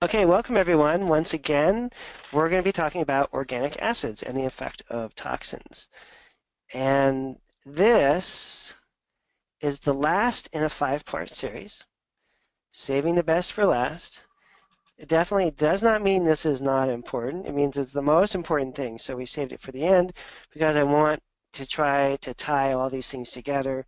Okay, welcome everyone. Once again, we're going to be talking about organic acids and the effect of toxins. And this is the last in a five-part series, saving the best for last. It definitely does not mean this is not important. It means it's the most important thing. So we saved it for the end because I want to try to tie all these things together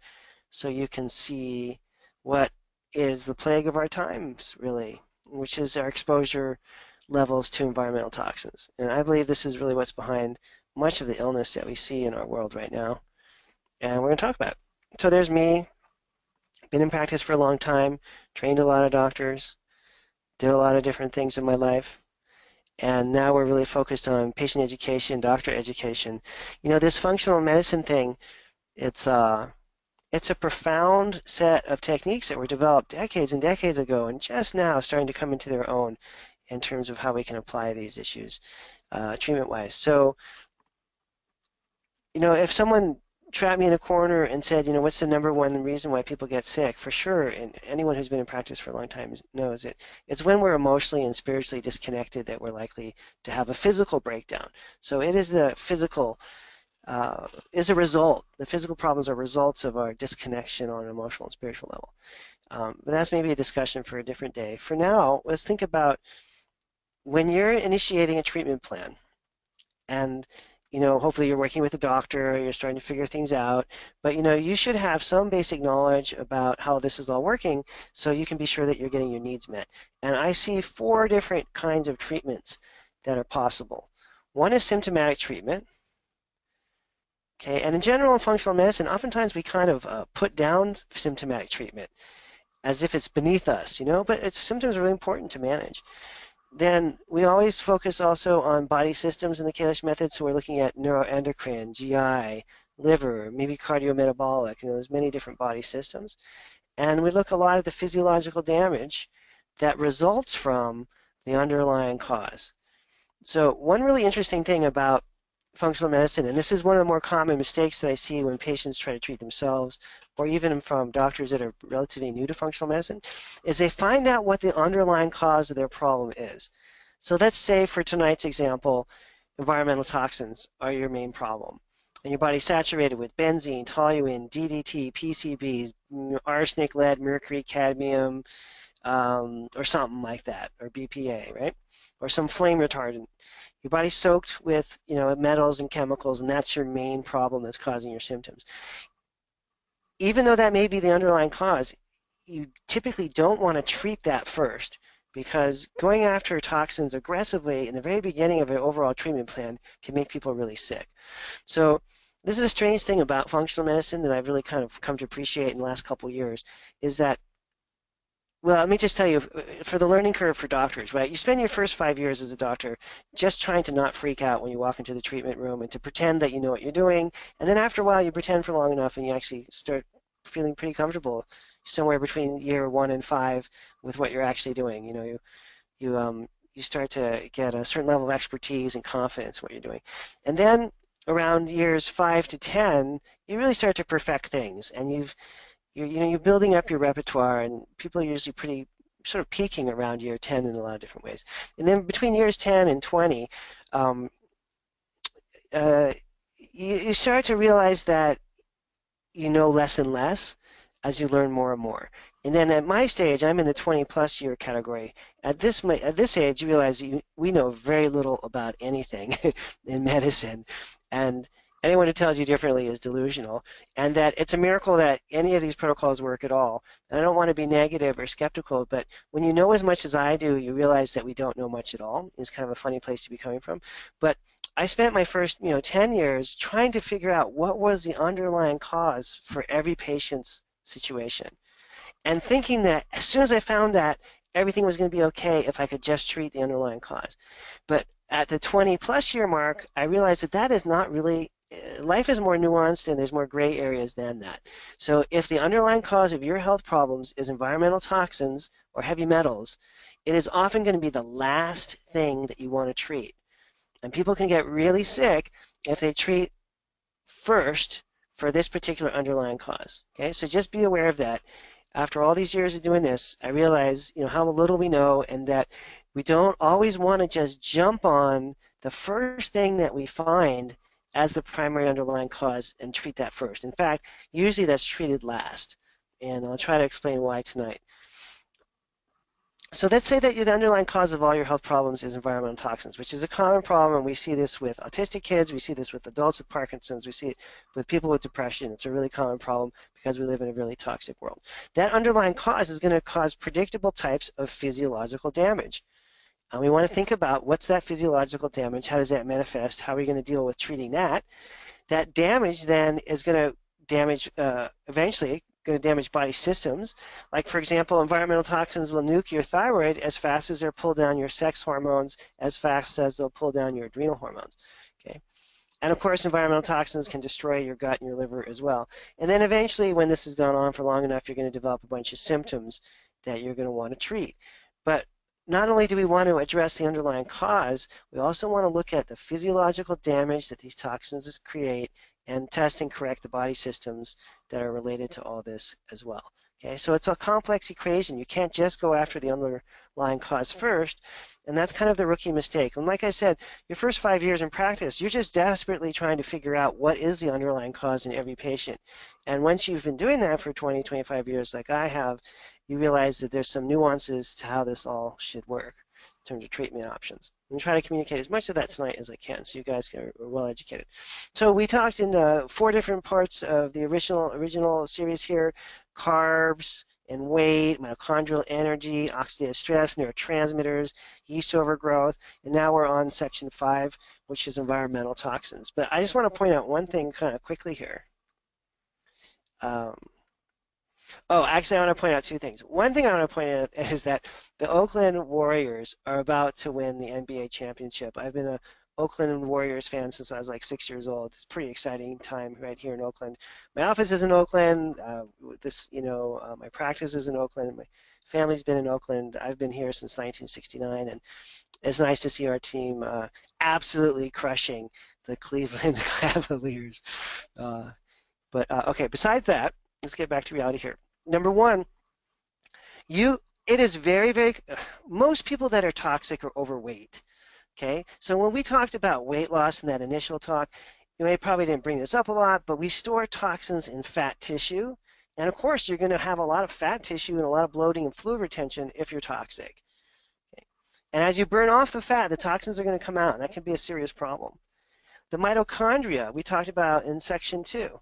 so you can see what is the plague of our times, really, which is our exposure levels to environmental toxins. And I believe this is really what's behind much of the illness that we see in our world right now. And we're going to talk about it. So there's me, been in practice for a long time, trained a lot of doctors, did a lot of different things in my life. And now we're really focused on patient education, doctor education. You know, this functional medicine thing, it's it's a profound set of techniques that were developed decades and decades ago and just now starting to come into their own in terms of how we can apply these issues treatment-wise. So, you know, if someone trapped me in a corner and said, you know, what's the number one reason why people get sick? For sure, and anyone who's been in practice for a long time knows it. It's when we're emotionally and spiritually disconnected that we're likely to have a physical breakdown. So it is the physical is a result. The physical problems are results of our disconnection on an emotional and spiritual level. But that's maybe a discussion for a different day. For now, let's think about when you're initiating a treatment plan, and you know, hopefully you're working with a doctor, you're starting to figure things out, but you know, you should have some basic knowledge about how this is all working so you can be sure that you're getting your needs met. And I see four different kinds of treatments that are possible. One is symptomatic treatment. Okay, and in general in functional medicine, oftentimes we kind of put down symptomatic treatment as if it's beneath us, you know, but symptoms are really important to manage. Then we always focus also on body systems in the Kalish method, so we're looking at neuroendocrine, GI, liver, maybe cardiometabolic, you know, there's many different body systems. And we look a lot at the physiological damage that results from the underlying cause. So one really interesting thing about functional medicine, and this is one of the more common mistakes that I see when patients try to treat themselves, or even from doctors that are relatively new to functional medicine, is they find out what the underlying cause of their problem is. So let's say for tonight's example, environmental toxins are your main problem. And your body's saturated with benzene, toluene, DDT, PCBs, arsenic, lead, mercury, cadmium, or something like that, or BPA, right? Or some flame retardant. Your body's soaked with, you know, metals and chemicals, and that's your main problem that's causing your symptoms. Even though that may be the underlying cause, you typically don't want to treat that first because going after toxins aggressively in the very beginning of an overall treatment plan can make people really sick. So this is a strange thing about functional medicine that I've really kind of come to appreciate in the last couple of years is that, well, let me just tell you, for the learning curve for doctors, right? You spend your first 5 years as a doctor just trying to not freak out when you walk into the treatment room and to pretend that you know what you're doing. And then after a while, you pretend for long enough and you actually start feeling pretty comfortable somewhere between year 1 and 5 with what you're actually doing. You know, you start to get a certain level of expertise and confidence in what you're doing. And then around years 5 to 10, you really start to perfect things, and you're building up your repertoire, and people are usually pretty sort of peaking around year 10 in a lot of different ways. And then between years 10 and 20, um, you start to realize that you know less and less as you learn more and more. And then at my stage, I'm in the 20-plus year category. At this age, you realize we know very little about anything in medicine, and anyone who tells you differently is delusional, and that it's a miracle that any of these protocols work at all. And I don't want to be negative or skeptical, but when you know as much as I do, you realize that we don't know much at all. It's kind of a funny place to be coming from. But I spent my first 10 years trying to figure out what was the underlying cause for every patient's situation, and thinking that as soon as I found that, everything was going to be okay if I could just treat the underlying cause. But at the 20-plus year mark, I realized that that is not really, life is more nuanced and there's more gray areas than that. So if the underlying cause of your health problems is environmental toxins or heavy metals, it is often going to be the last thing that you want to treat. And people can get really sick if they treat first for this particular underlying cause. Okay, so just be aware of that. After all these years of doing this, I realize how little we know, and that We don't always want to just jump on the first thing that we find as the primary underlying cause and treat that first. In fact, usually that's treated last. And I'll try to explain why tonight. So let's say that the underlying cause of all your health problems is environmental toxins, which is a common problem, and we see this with autistic kids, we see this with adults with Parkinson's, we see it with people with depression. It's a really common problem because we live in a really toxic world. That underlying cause is going to cause predictable types of physiological damage. And we want to think about what's that physiological damage, how does that manifest, how are we going to deal with treating that. That damage then is going to damage, eventually, going to damage body systems. Like, for example, environmental toxins will nuke your thyroid as fast as they'll pull down your sex hormones, as fast as they'll pull down your adrenal hormones. Okay. And of course, environmental toxins can destroy your gut and your liver as well. And then eventually, when this has gone on for long enough, you're going to develop a bunch of symptoms that you're going to want to treat. But not only do we want to address the underlying cause, we also want to look at the physiological damage that these toxins create and test and correct the body systems that are related to all this as well. Okay, so it's a complex equation. You can't just go after the underlying cause first, and that's kind of the rookie mistake. And like I said, your first 5 years in practice, you're just desperately trying to figure out what is the underlying cause in every patient. And once you've been doing that for 20, 25 years like I have, you realize that there's some nuances to how this all should work in terms of treatment options. I'm going to try to communicate as much of that tonight as I can so you guys are well educated. So we talked in 4 different parts of the original series here: carbs and weight, mitochondrial energy, oxidative stress, neurotransmitters, yeast overgrowth, and now we're on section 5, which is environmental toxins. But I just want to point out one thing kind of quickly here. Oh, actually, I want to point out 2 things. One thing I want to point out is that the Oakland Warriors are about to win the NBA championship. I've been a Oakland Warriors fan since I was like 6 years old. It's a pretty exciting time right here in Oakland. My office is in Oakland. My practice is in Oakland. My family's been in Oakland. I've been here since 1969, and it's nice to see our team absolutely crushing the Cleveland Cavaliers. Okay, besides that, let's get back to reality here. Number one, it is very, most people that are toxic are overweight. Okay, so when we talked about weight loss in that initial talk, you probably didn't bring this up a lot, but we store toxins in fat tissue. And of course, you're going to have a lot of fat tissue and a lot of bloating and fluid retention if you're toxic. Okay. And as you burn off the fat, the toxins are going to come out, and that can be a serious problem. The mitochondria we talked about in section 2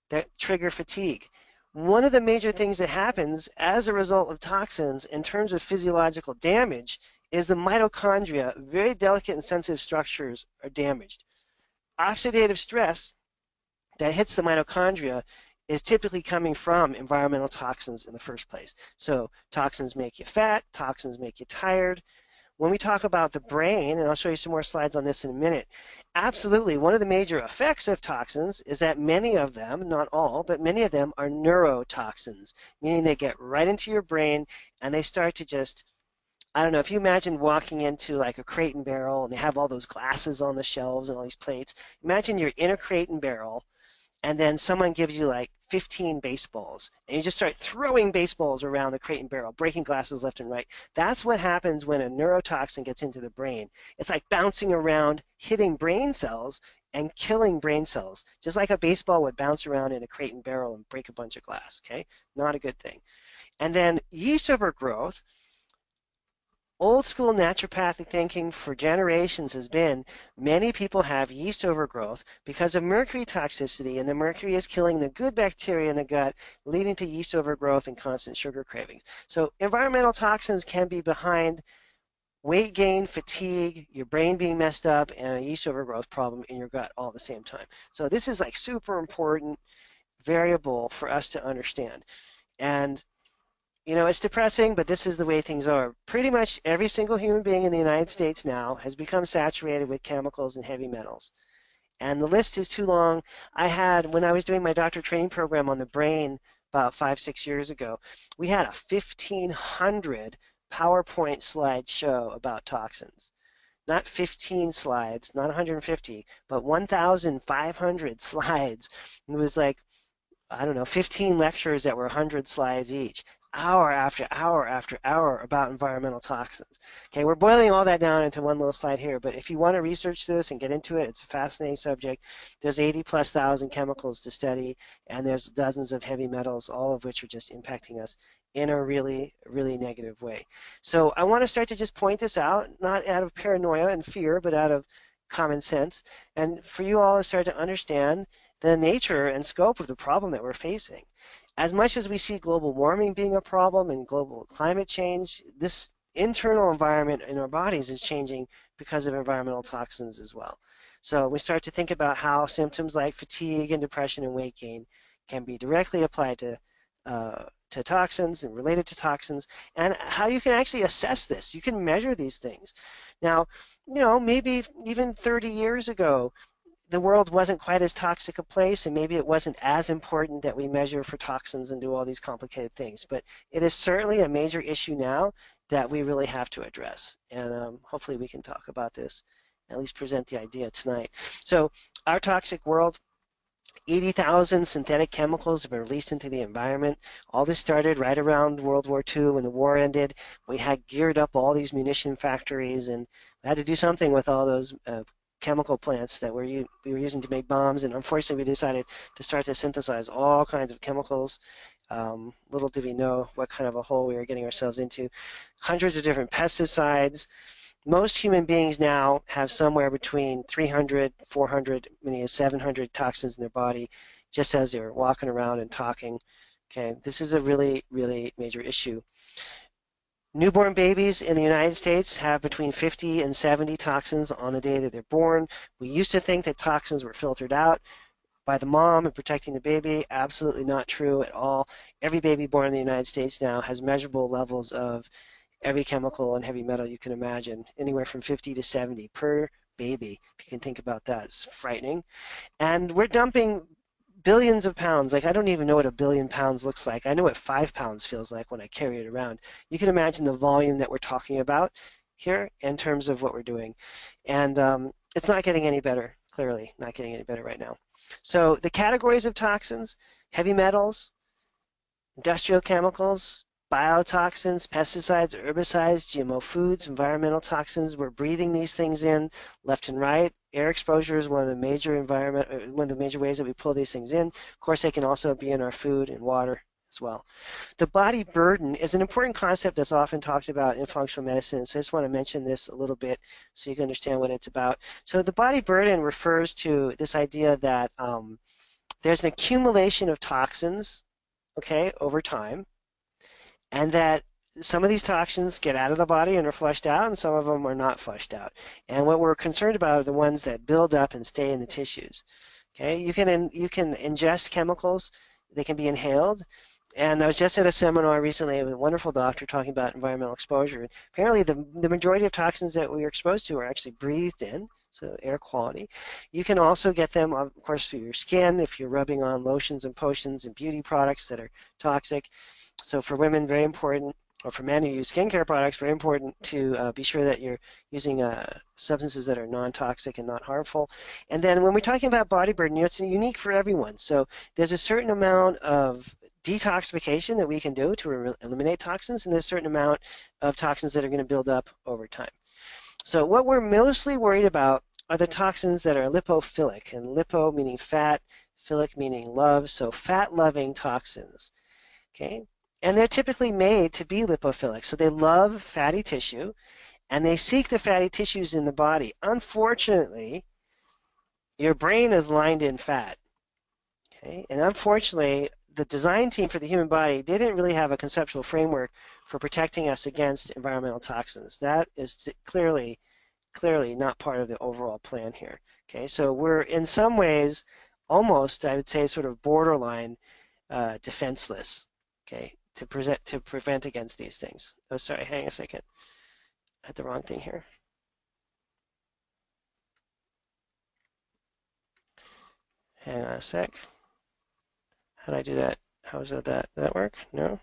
that trigger fatigue. One of the major things that happens as a result of toxins in terms of physiological damage is the mitochondria, very delicate and sensitive structures, are damaged. Oxidative stress that hits the mitochondria is typically coming from environmental toxins in the first place. So toxins make you fat, toxins make you tired. When we talk about the brain, and I'll show you some more slides on this in a minute, absolutely, one of the major effects of toxins is that many of them, not all, but many of them are neurotoxins, meaning they get right into your brain and they start to just, I don't know, if you imagine walking into like a crate and barrel and they have all those glasses on the shelves and all these plates, imagine you're in a crate and barrel and then someone gives you like 15 baseballs, and you just start throwing baseballs around the crate and barrel, breaking glasses left and right. That's what happens when a neurotoxin gets into the brain. It's like bouncing around, hitting brain cells, and killing brain cells, just like a baseball would bounce around in a crate and barrel and break a bunch of glass, okay? Not a good thing. And then yeast overgrowth. Old school naturopathic thinking for generations has been many people have yeast overgrowth because of mercury toxicity, and the mercury is killing the good bacteria in the gut, leading to yeast overgrowth and constant sugar cravings. So environmental toxins can be behind weight gain, fatigue, your brain being messed up, and a yeast overgrowth problem in your gut all at the same time. So this is like super important variable for us to understand. And it's depressing, but this is the way things are. Pretty much every single human being in the United States now has become saturated with chemicals and heavy metals. And the list is too long. When I was doing my doctor training program on the brain about 5-6 years ago, we had a 1,500 PowerPoint slide show about toxins. Not 15 slides, not 150, but 1,500 slides. It was like, I don't know, 15 lectures that were 100 slides each. hour after hour after hour about environmental toxins. Okay, we're boiling all that down into one little slide here, but if you want to research this and get into it, it's a fascinating subject. There's 80 plus thousand chemicals to study, and there's dozens of heavy metals, all of which are just impacting us in a really, really negative way. So I want to start to just point this out, not out of paranoia and fear, but out of common sense, and for you all to start to understand the nature and scope of the problem that we're facing. As much as we see global warming being a problem and global climate change, this internal environment in our bodies is changing because of environmental toxins as well. So we start to think about how symptoms like fatigue and depression and weight gain can be directly applied to toxins and related to toxins, and how you can actually assess this. You can measure these things. Now, maybe even 30 years ago, the world wasn't quite as toxic a place, and maybe it wasn't as important that we measure for toxins and do all these complicated things. But it is certainly a major issue now that we really have to address. And hopefully we can talk about this, at least present the idea tonight. So our toxic world, 80,000 synthetic chemicals have been released into the environment. All this started right around World War II when the war ended. We had geared up all these munition factories, and we had to do something with all those chemical plants that we were using to make bombs, and unfortunately we decided to start to synthesize all kinds of chemicals. Little did we know what kind of a hole we were getting ourselves into. Hundreds of different pesticides. Most human beings now have somewhere between 300, 400, many as 700 toxins in their body just as they're walking around and talking. Okay, this is a really, really major issue. Newborn babies in the United States have between 50 and 70 toxins on the day that they're born. We used to think that toxins were filtered out by the mom and protecting the baby. Absolutely not true at all. Every baby born in the United States now has measurable levels of every chemical and heavy metal you can imagine, anywhere from 50 to 70 per baby. If you can think about that, it's frightening. And we're dumping billions of pounds. Like, I don't even know what a billion pounds looks like. I know what 5 pounds feels like when I carry it around. You can imagine the volume that we're talking about here in terms of what we're doing. And it's not getting any better, clearly, not getting any better right now. So the categories of toxins: heavy metals, industrial chemicals, biotoxins, pesticides, herbicides, GMO foods, environmental toxins. We're breathing these things in left and right. Air exposure is one of the major ways that we pull these things in. Of course, they can also be in our food and water as well. The body burden is an important concept that's often talked about in functional medicine, so I just want to mention this a little bit so you can understand what it's about. So the body burden refers to this idea that there's an accumulation of toxins, okay, over time, and that some of these toxins get out of the body and are flushed out, and some of them are not flushed out. And what we're concerned about are the ones that build up and stay in the tissues. Okay, you can ingest chemicals; they can be inhaled. And I was just at a seminar recently with a wonderful doctor talking about environmental exposure. Apparently, the majority of toxins that we are exposed to are actually breathed in, so air quality. You can also get them, of course, through your skin if you're rubbing on lotions and potions and beauty products that are toxic. So for women, very important, or for men who use skincare products, very important to be sure that you're using substances that are non-toxic and not harmful. And then when we're talking about body burden, it's unique for everyone. So there's a certain amount of detoxification that we can do to eliminate toxins, and there's a certain amount of toxins that are going to build up over time. So what we're mostly worried about are the toxins that are lipophilic, and lipo meaning fat, philic meaning love, so fat-loving toxins. Okay? And they're typically made to be lipophilic, so they love fatty tissue, and they seek the fatty tissues in the body. Unfortunately, your brain is lined in fat. Okay? And unfortunately, the design team for the human body didn't really have a conceptual framework for protecting us against environmental toxins. That is clearly not part of the overall plan here. Okay, so we're in some ways almost, I would say, sort of borderline defenseless. Okay, to prevent against these things. Oh, sorry, hang on a second. I had the wrong thing here. Hang on a sec. How did I do that? How is that? Did that work? No?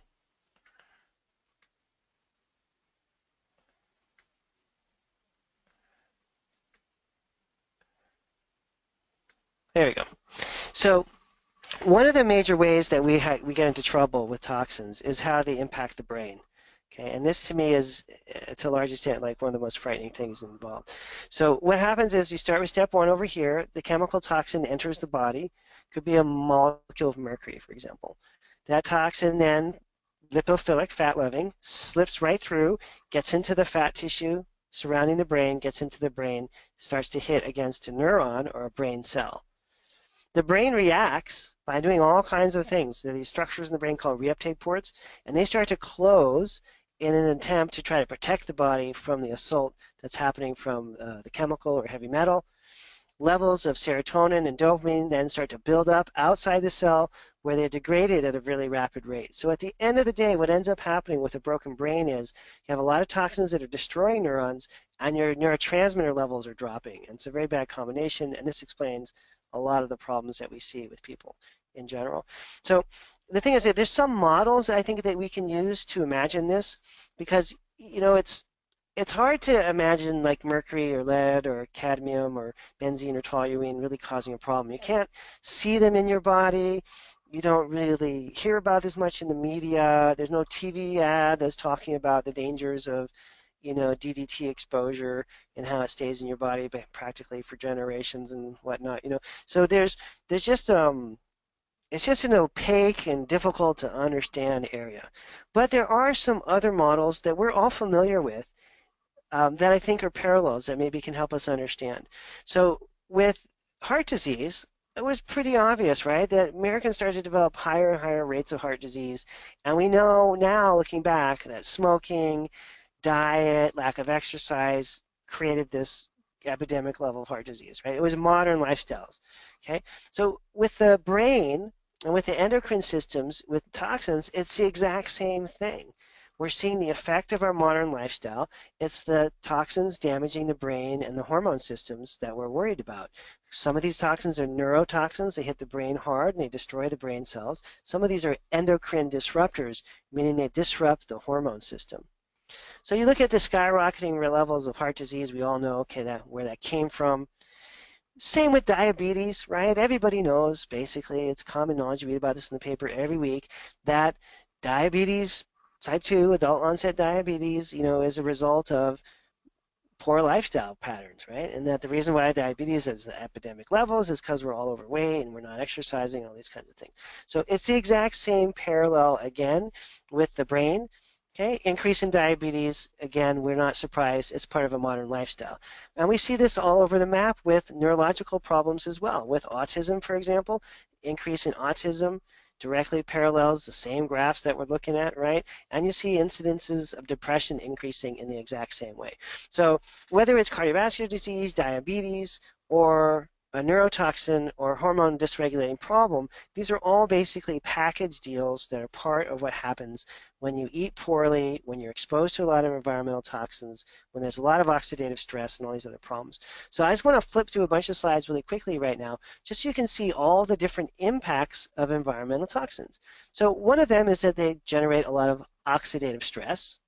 There we go. So one of the major ways that we get into trouble with toxins is how they impact the brain. Okay, and this to me is, to a large extent, like one of the most frightening things involved. So what happens is you start with step one over here. The chemical toxin enters the body. Could be a molecule of mercury, for example. That toxin then, lipophilic, fat-loving, slips right through, gets into the fat tissue surrounding the brain, gets into the brain, starts to hit against a neuron or a brain cell. The brain reacts by doing all kinds of things. There are these structures in the brain called reuptake ports, and they start to close in an attempt to try to protect the body from the assault that's happening from the chemical or heavy metal. Levels of serotonin and dopamine then start to build up outside the cell where they're degraded at a really rapid rate. So at the end of the day, what ends up happening with a broken brain is you have a lot of toxins that are destroying neurons and your neurotransmitter levels are dropping. And it's a very bad combination, and this explains a lot of the problems that we see with people in general. So the thing is that there's some models I think that we can use to imagine this, because it's hard to imagine like mercury or lead or cadmium or benzene or toluene really causing a problem. You can't see them in your body. You don't really hear about this much in the media. There's no TV ad that's talking about the dangers of, DDT exposure and how it stays in your body practically for generations and whatnot. So there's just it's just an opaque and difficult to understand area. But there are some other models that we're all familiar with that I think are parallels that maybe can help us understand. So with heart disease, it was pretty obvious, right, that Americans started to develop higher and higher rates of heart disease. And we know now, looking back, that smoking, diet, lack of exercise created this epidemic level of heart disease, right? It was modern lifestyles, okay? So with the brain and with the endocrine systems, with toxins, it's the exact same thing. We're seeing the effect of our modern lifestyle. It's the toxins damaging the brain and the hormone systems that we're worried about. Some of these toxins are neurotoxins. They hit the brain hard and they destroy the brain cells. Some of these are endocrine disruptors, meaning they disrupt the hormone system. So you look at the skyrocketing levels of heart disease, we all know, okay, where that came from. Same with diabetes, right? Everybody knows, basically, it's common knowledge, you read about this in the paper every week, that diabetes, type 2, adult onset diabetes, is a result of poor lifestyle patterns, right? And that the reason why diabetes is at epidemic levels is because we're all overweight and we're not exercising, all these kinds of things. So it's the exact same parallel again with the brain. Okay, increase in diabetes, again, we're not surprised. It's part of a modern lifestyle. And we see this all over the map with neurological problems as well. With autism, for example, increase in autism directly parallels the same graphs that we're looking at, right? And you see incidences of depression increasing in the exact same way. So whether it's cardiovascular disease, diabetes, or a neurotoxin or hormone dysregulating problem, these are all basically package deals that are part of what happens when you eat poorly, when you're exposed to a lot of environmental toxins, when there's a lot of oxidative stress and all these other problems. So I just want to flip through a bunch of slides really quickly right now, just so you can see all the different impacts of environmental toxins. So one of them is that they generate a lot of oxidative stress.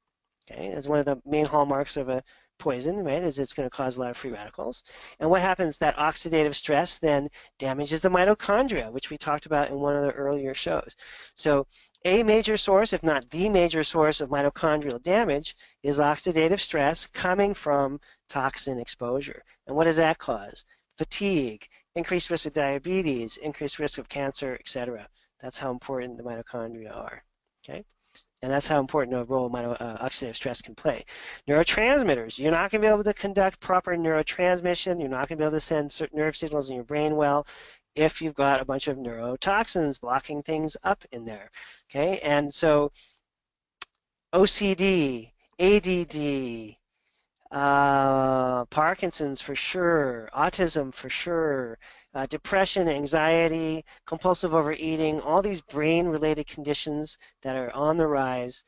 Okay, that's one of the main hallmarks of a poison, right, is it's going to cause a lot of free radicals. And what happens, that oxidative stress then damages the mitochondria, which we talked about in one of the earlier shows. So a major source, if not the major source of mitochondrial damage is oxidative stress coming from toxin exposure. And what does that cause? Fatigue, increased risk of diabetes, increased risk of cancer, etc. That's how important the mitochondria are. Okay? And that's how important a role oxidative stress can play. Neurotransmitters, you're not going to be able to conduct proper neurotransmission. You're not going to be able to send certain nerve signals in your brain well if you've got a bunch of neurotoxins blocking things up in there. Okay, and so OCD, ADD, Parkinson's for sure, autism for sure, depression, anxiety, compulsive overeating, all these brain-related conditions that are on the rise,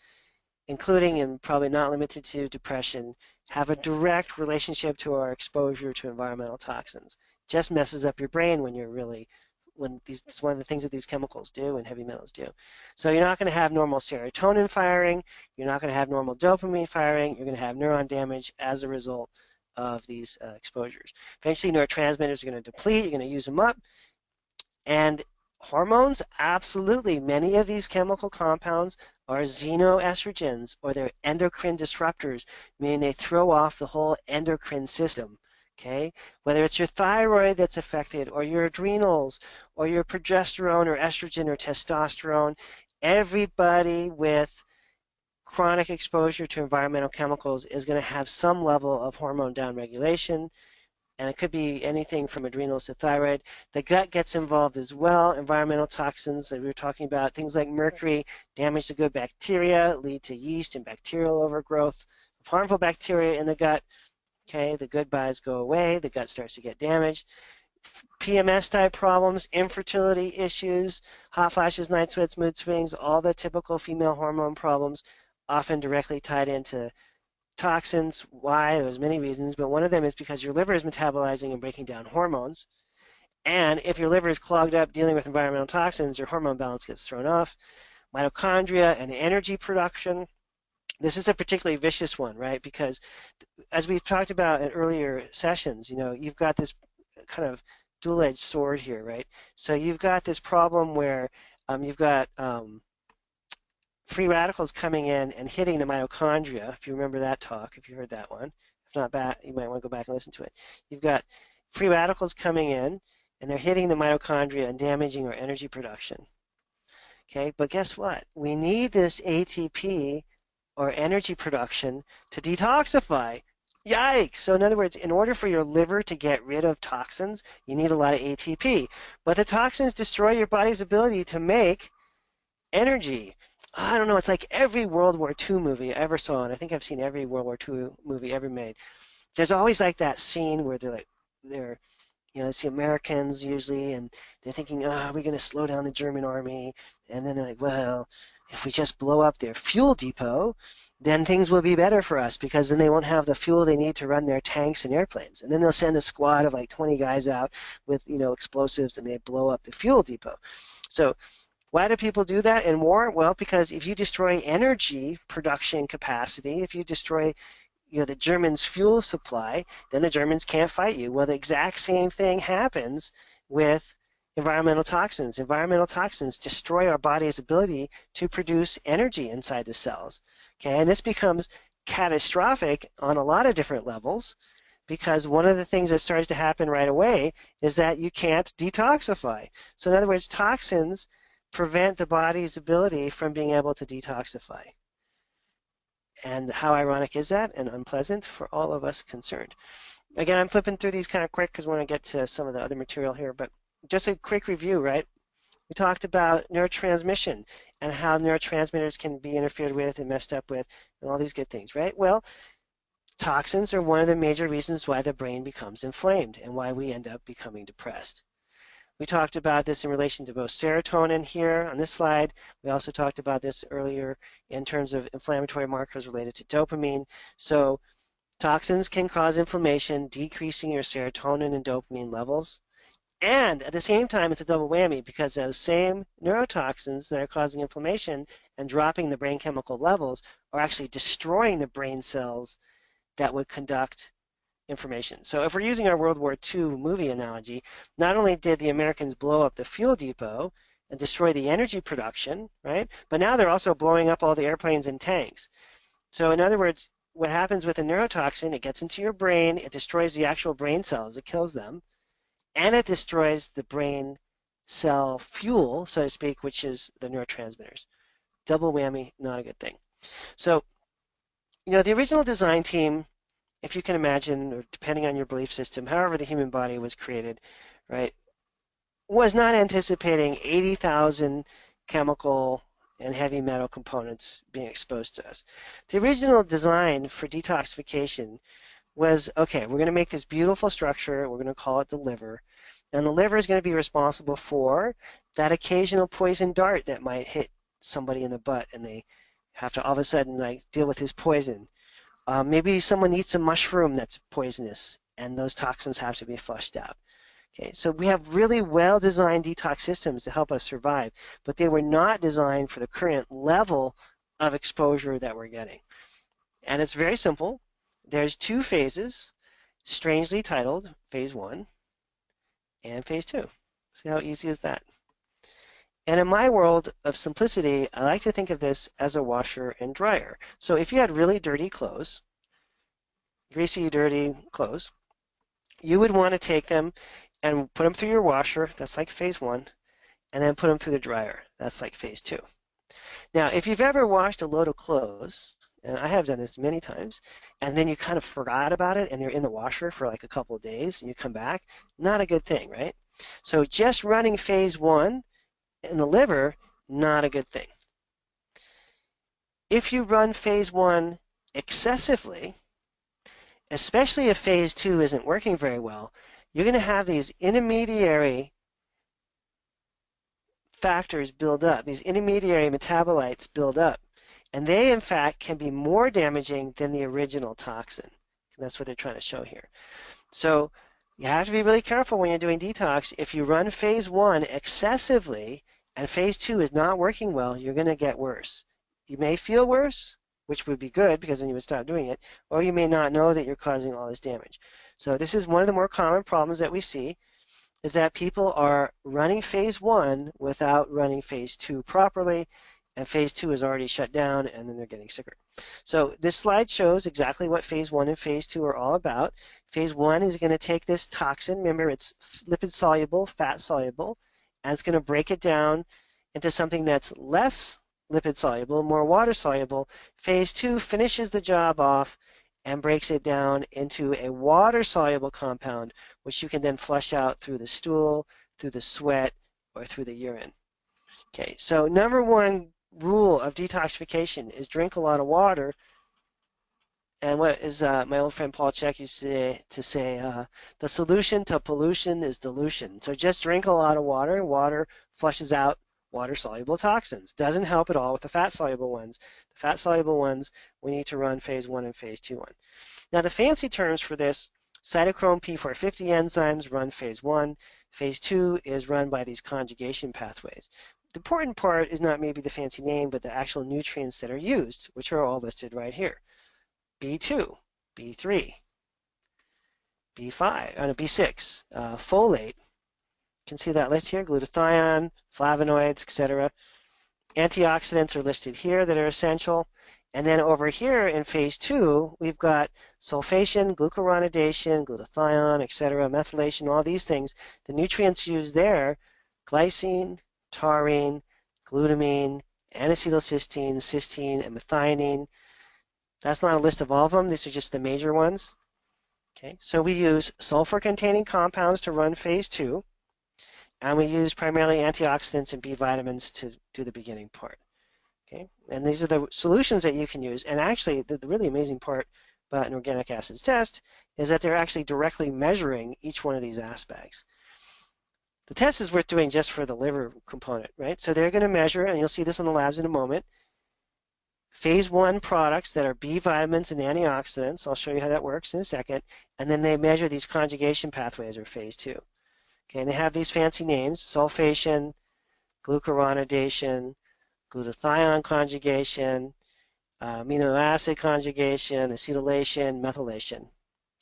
including and probably not limited to depression, have a direct relationship to our exposure to environmental toxins. Just messes up your brain when you're really, it's one of the things that these chemicals do and heavy metals do. So you're not going to have normal serotonin firing, you're not going to have normal dopamine firing, you're going to have neuron damage as a result of these exposures. Eventually neurotransmitters are going to deplete, you're going to use them up, and Hormones? Absolutely. Many of these chemical compounds are xenoestrogens, or they're endocrine disruptors, meaning they throw off the whole endocrine system. Okay? Whether it's your thyroid that's affected, or your adrenals, or your progesterone, or estrogen, or testosterone, everybody with chronic exposure to environmental chemicals is going to have some level of hormone downregulation, and it could be anything from adrenals to thyroid. The gut gets involved as well. Environmental toxins that we were talking about, things like mercury, damage the good bacteria, lead to yeast and bacterial overgrowth of harmful bacteria in the gut. Okay, the good buys go away, the gut starts to get damaged. PMS type problems, infertility issues, hot flashes, night sweats, mood swings, all the typical female hormone problems, often directly tied into toxins. Why? There's many reasons, but one of them is because your liver is metabolizing and breaking down hormones. And if your liver is clogged up dealing with environmental toxins, your hormone balance gets thrown off. Mitochondria and energy production. This is a particularly vicious one, right? Because as we've talked about in earlier sessions, you've got this kind of dual-edged sword here, right? So you've got this problem where you've got free radicals coming in and hitting the mitochondria, if you remember that talk, if you heard that one. If not, you might want to go back and listen to it. You've got free radicals coming in, and they're hitting the mitochondria and damaging our energy production. Okay, but guess what? We need this ATP, or energy production, to detoxify. Yikes! So in other words, in order for your liver to get rid of toxins, you need a lot of ATP. But the toxins destroy your body's ability to make energy. I don't know, it's like every World War II movie I ever saw, and I think I've seen every World War II movie ever made. There's always like that scene where it's the Americans usually, and they're thinking, are we going to slow down the German army? And then they're like, well, if we just blow up their fuel depot, then things will be better for us, because then they won't have the fuel they need to run their tanks and airplanes. And then they'll send a squad of like 20 guys out with, explosives, and they blow up the fuel depot. So why do people do that in war? Well, because if you destroy energy production capacity, if you destroy the Germans' fuel supply, then the Germans can't fight you. Well, the exact same thing happens with environmental toxins. Environmental toxins destroy our body's ability to produce energy inside the cells. Okay, and this becomes catastrophic on a lot of different levels, because one of the things that starts to happen right away is that you can't detoxify. So in other words, toxins prevent the body's ability from being able to detoxify. And how ironic is that, and unpleasant for all of us concerned. Again, I'm flipping through these kind of quick because we want to get to some of the other material here, but just a quick review, right? We talked about neurotransmission and how neurotransmitters can be interfered with and messed up with and all these good things, right? Well, toxins are one of the major reasons why the brain becomes inflamed and why we end up becoming depressed. We talked about this in relation to both serotonin here on this slide. We also talked about this earlier in terms of inflammatory markers related to dopamine. So toxins can cause inflammation, decreasing your serotonin and dopamine levels. And at the same time, it's a double whammy, because those same neurotoxins that are causing inflammation and dropping the brain chemical levels are actually destroying the brain cells that would conduct information. So if we're using our World War II movie analogy, not only did the Americans blow up the fuel depot and destroy the energy production, right? But now they're also blowing up all the airplanes and tanks. So in other words, what happens with a neurotoxin, it gets into your brain, it destroys the actual brain cells, it kills them, and it destroys the brain cell fuel, so to speak, which is the neurotransmitters. Double whammy, not a good thing. So, the original design team, if you can imagine, or depending on your belief system, however the human body was created, right, was not anticipating 80,000 chemical and heavy metal components being exposed to us. The original design for detoxification was, okay, we're going to make this beautiful structure, we're going to call it the liver, and the liver is going to be responsible for that occasional poison dart that might hit somebody in the butt and they have to all of a sudden deal with his poison. Maybe someone eats a mushroom that's poisonous and those toxins have to be flushed out. Okay, so we have really well-designed detox systems to help us survive, but they were not designed for the current level of exposure that we're getting. And it's very simple. There's two phases, strangely titled Phase 1 and Phase 2. See how easy is that? And in my world of simplicity, I like to think of this as a washer and dryer. So if you had really dirty clothes, greasy, dirty clothes, you would want to take them and put them through your washer. That's like phase one. And then put them through the dryer. That's like phase two. Now, if you've ever washed a load of clothes, and I have done this many times, and then you kind of forgot about it and you're in the washer for like a couple of days and you come back, not a good thing, right? So just running phase one in the liver, not a good thing. If you run phase one excessively, especially if phase two isn't working very well, you're going to have these intermediary factors build up, these intermediary metabolites build up, and they in fact can be more damaging than the original toxin. And that's what they're trying to show here. So you have to be really careful when you're doing detox. If you run phase one excessively and phase two is not working well, you're going to get worse. You may feel worse, which would be good because then you would stop doing it, or you may not know that you're causing all this damage. So this is one of the more common problems that we see, is that people are running phase one without running phase two properly, and phase two is already shut down, and then they're getting sicker. So this slide shows exactly what phase one and phase two are all about. Phase one is going to take this toxin, remember it's lipid soluble, fat soluble, and it's going to break it down into something that's less lipid soluble, more water soluble. Phase two finishes the job off and breaks it down into a water soluble compound, which you can then flush out through the stool, through the sweat, or through the urine. Okay, so number one rule of detoxification is drink a lot of water. And what is my old friend Paul Chek used to say, the solution to pollution is dilution. So just drink a lot of water. Water flushes out water-soluble toxins. Doesn't help at all with the fat-soluble ones. The fat-soluble ones, we need to run phase one and phase two on. Now the fancy terms for this, cytochrome P450 enzymes run phase one. Phase two is run by these conjugation pathways. The important part is not maybe the fancy name, but the actual nutrients that are used, which are all listed right here. B2, B3, B5, B6, folate. You can see that list here, glutathione, flavonoids, etc. Antioxidants are listed here that are essential. And then over here in phase two, we've got sulfation, glucuronidation, glutathione, etc., methylation, all these things. The nutrients used there, glycine, taurine, glutamine, N-acetylcysteine, cysteine, and methionine. That's not a list of all of them. These are just the major ones. Okay, so we use sulfur-containing compounds to run phase two, and we use primarily antioxidants and B vitamins to do the beginning part. Okay, and these are the solutions that you can use. And actually, the really amazing part about an organic acids test is that they're actually directly measuring each one of these aspects. The test is worth doing just for the liver component, right? So they're going to measure, and you'll see this in the labs in a moment, phase one products that are B vitamins and antioxidants. I'll show you how that works in a second. And then they measure these conjugation pathways, or phase two. Okay, and they have these fancy names: sulfation, glucuronidation, glutathione conjugation, amino acid conjugation, acetylation, methylation.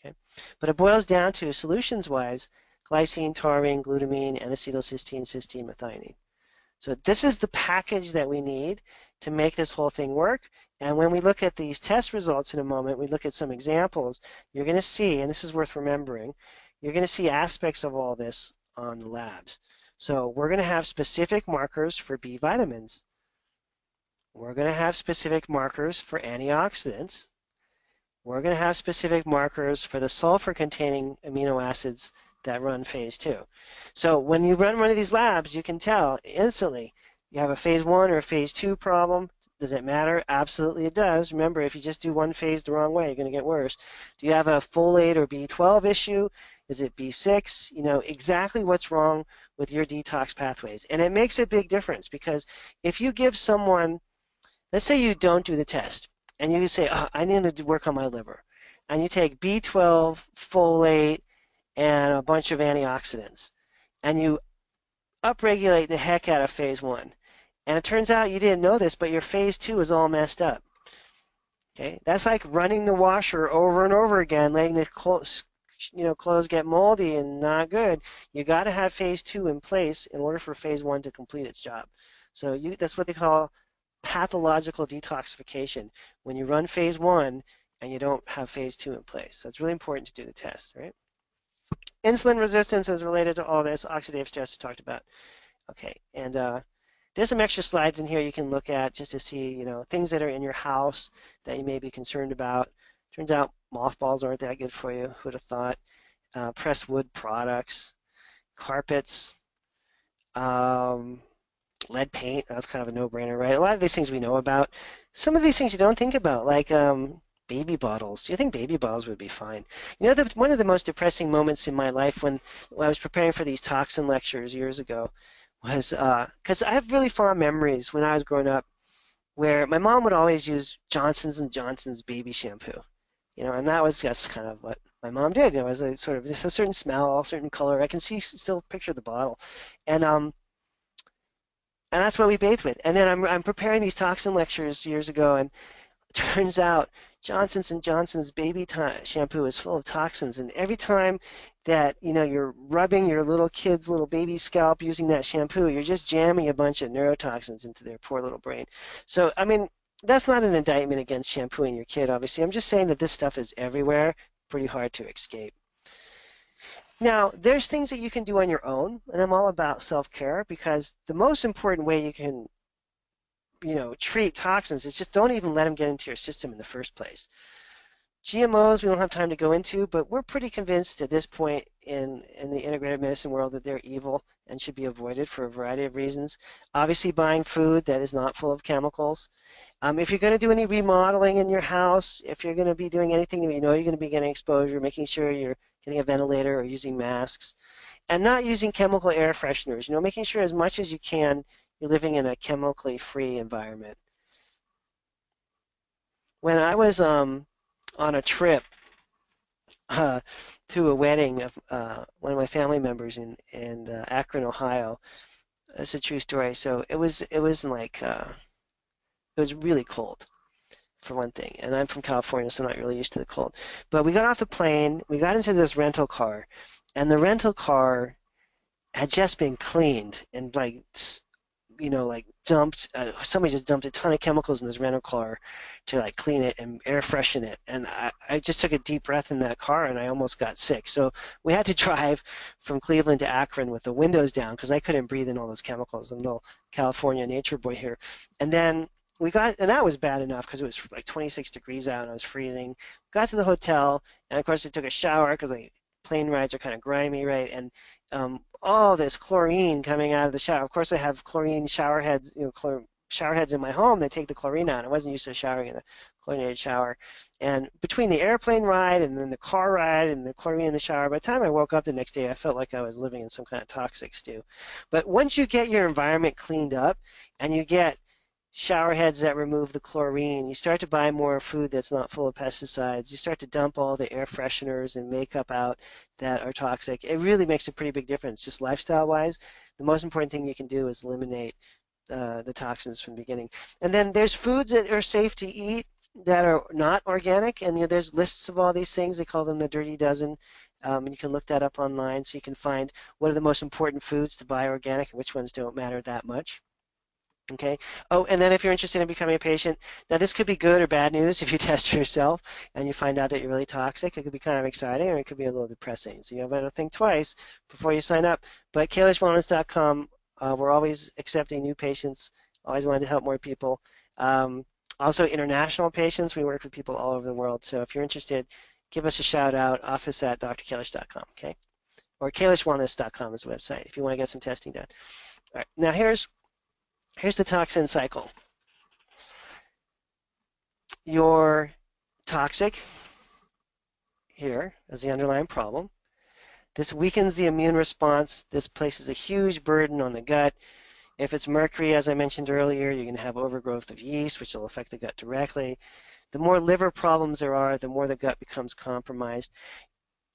Okay, but it boils down to, solutions-wise, glycine, taurine, glutamine, N-acetylcysteine, cysteine, methionine. So this is the package that we need to make this whole thing work. And when we look at these test results in a moment, we look at some examples, you're going to see, and this is worth remembering, you're going to see aspects of all this on the labs. So we're going to have specific markers for B vitamins. We're going to have specific markers for antioxidants. We're going to have specific markers for the sulfur-containing amino acids that run phase two. So when you run one of these labs, you can tell instantly you have a phase one or a phase two problem. Does it matter? Absolutely it does. Remember, if you just do one phase the wrong way, you're going to get worse. Do you have a folate or B12 issue? Is it B6? You know exactly what's wrong with your detox pathways. And it makes a big difference, because if you give someone, let's say you don't do the test, and you say, oh, I need to work on my liver, and you take B12, folate, and a bunch of antioxidants, and you upregulate the heck out of phase one. And it turns out you didn't know this, but your phase two is all messed up. Okay, that's like running the washer over and over again, letting the clothes get moldy and not good, you got to have phase 2 in place in order for phase 1 to complete its job. So that's what they call pathological detoxification, when you run phase 1 and you don't have phase 2 in place. So it's really important to do the test, right? Insulin resistance is related to all this. Oxidative stress we talked about. Okay, and there's some extra slides in here you can look at just to see, things that are in your house that you may be concerned about. Turns out mothballs aren't that good for you. Who would have thought? Pressed wood products, carpets, lead paint. That's kind of a no-brainer, right? A lot of these things we know about. Some of these things you don't think about, like baby bottles. Do you think baby bottles would be fine? One of the most depressing moments in my life when I was preparing for these toxin lectures years ago was because I have really fond memories when I was growing up where my mom would always use Johnson's & Johnson's baby shampoo, and that was just kind of what my mom did. It was a sort of just a certain smell, a certain color. I can still picture the bottle, and that's what we bathed with. And then I'm preparing these toxin lectures years ago, and turns out Johnson's & Johnson's baby shampoo is full of toxins, and every time that you're rubbing your little kid's little baby scalp using that shampoo, you're just jamming a bunch of neurotoxins into their poor little brain. So I mean, that's not an indictment against shampooing your kid, obviously. I'm just saying that this stuff is everywhere, pretty hard to escape. Now, there's things that you can do on your own, and I'm all about self-care, because the most important way you can treat toxins is just don't even let them get into your system in the first place. GMOs we don't have time to go into, but we're pretty convinced at this point in the integrative medicine world that they're evil and should be avoided for a variety of reasons. Obviously, buying food that is not full of chemicals. If you're going to do any remodeling in your house, if you're going to be doing anything that you're going to be getting exposure, making sure you're getting a ventilator or using masks, and not using chemical air fresheners. Making sure as much as you can you're living in a chemically free environment. When I was on a trip to a wedding of one of my family members in Akron, Ohio. That's a true story. So it was really cold, for one thing, and I'm from California, so I'm not really used to the cold. But we got off the plane, we got into this rental car, and the rental car had just been cleaned and dumped. Somebody just dumped a ton of chemicals in this rental car to clean it and air freshen it. And I just took a deep breath in that car and I almost got sick. So we had to drive from Cleveland to Akron with the windows down because I couldn't breathe in all those chemicals. I'm a little California nature boy here. And then and that was bad enough because it was like 26 degrees out and I was freezing. Got to the hotel, and of course I took a shower because plane rides are kind of grimy, right? And all this chlorine coming out of the shower. Of course, I have chlorine shower heads, shower heads in my home that take the chlorine out. I wasn't used to showering in a chlorinated shower. And between the airplane ride and then the car ride and the chlorine in the shower, by the time I woke up the next day, I felt like I was living in some kind of toxic stew. But once you get your environment cleaned up and you get shower heads that remove the chlorine, you start to buy more food that's not full of pesticides, you start to dump all the air fresheners and makeup out that are toxic. It really makes a pretty big difference. Just lifestyle wise, the most important thing you can do is eliminate the toxins from the beginning. And then there's foods that are safe to eat that are not organic, and there's lists of all these things. They call them the dirty dozen. And you can look that up online so you can find what are the most important foods to buy organic and which ones don't matter that much. Okay. Oh, and then if you're interested in becoming a patient, now this could be good or bad news if you test for yourself and you find out that you're really toxic. It could be kind of exciting or it could be a little depressing. So you better think twice before you sign up. But kalishwellness.com, we're always accepting new patients, always wanting to help more people. Also international patients, we work with people all over the world. So if you're interested, give us a shout out, office@drkalish.com, okay? Or kalishwellness.com is the website if you want to get some testing done. All right, now here's the toxin cycle. You're toxic here as the underlying problem. This weakens the immune response. This places a huge burden on the gut. If it's mercury, as I mentioned earlier, you're going to have overgrowth of yeast, which will affect the gut directly. The more liver problems there are, the more the gut becomes compromised.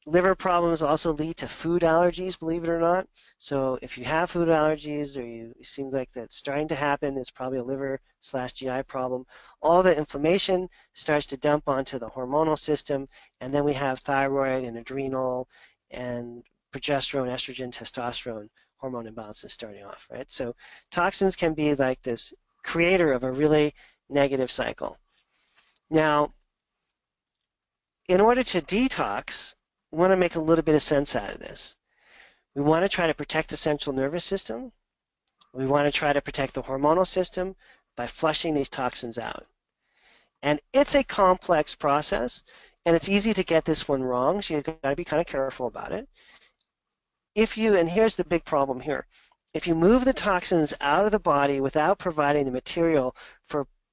Liver problems also lead to food allergies, believe it or not. So if you have food allergies or it seems like that's starting to happen, it's probably a liver/GI problem. All the inflammation starts to dump onto the hormonal system, and then we have thyroid and adrenal and progesterone, estrogen, testosterone hormone imbalances starting off, right? So toxins can be like this creator of a really negative cycle. Now, in order to detox, we want to make a little bit of sense out of this. We want to try to protect the central nervous system. We want to try to protect the hormonal system by flushing these toxins out. And it's a complex process, and it's easy to get this one wrong, so you've got to be kind of careful about it. And here's the big problem here, if you move the toxins out of the body without providing the material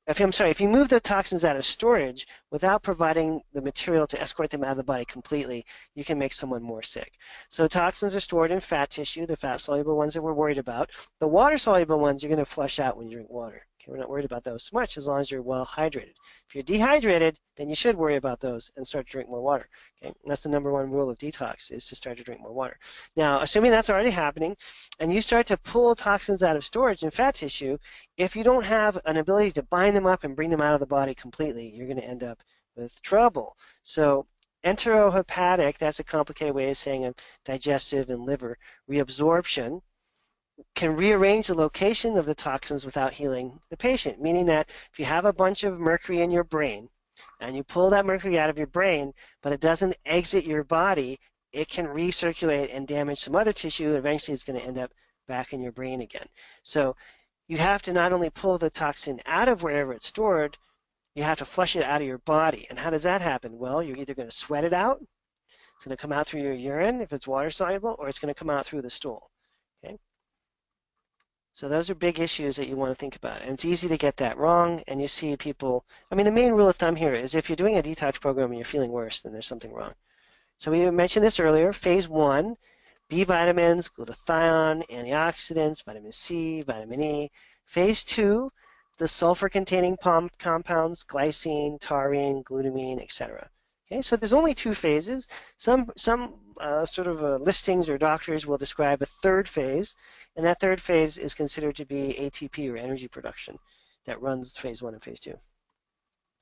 if you move the toxins out of storage without providing the material to escort them out of the body completely, you can make someone more sick. So toxins are stored in fat tissue, the fat-soluble ones that we're worried about. The water-soluble ones you're going to flush out when you drink water. Okay, we're not worried about those so much as long as you're well hydrated. If you're dehydrated, then you should worry about those and start to drink more water. Okay, and that's the #1 rule of detox, is to start to drink more water. Now, assuming that's already happening, and you start to pull toxins out of storage in fat tissue, if you don't have an ability to bind them up and bring them out of the body completely, you're going to end up with trouble. So enterohepatic, that's a complicated way of saying digestive and liver reabsorption, can rearrange the location of the toxins without healing the patient, meaning that if you have a bunch of mercury in your brain and you pull that mercury out of your brain, but it doesn't exit your body, it can recirculate and damage some other tissue, and eventually it's going to end up back in your brain again. So you have to not only pull the toxin out of wherever it's stored, you have to flush it out of your body. And how does that happen? Well, you're either going to sweat it out, it's going to come out through your urine if it's water soluble, or it's going to come out through the stool. Okay? So those are big issues that you want to think about. And it's easy to get that wrong, and you see people, I mean, the main rule of thumb here is if you're doing a detox program and you're feeling worse, then there's something wrong. So we mentioned this earlier, phase 1, B vitamins, glutathione, antioxidants, vitamin C, vitamin E. Phase 2, the sulfur-containing compounds, glycine, taurine, glutamine, etc. Okay, so there's only 2 phases. Some listings or doctors will describe a 3rd phase, and that 3rd phase is considered to be ATP, or energy production, that runs phase 1 and phase 2.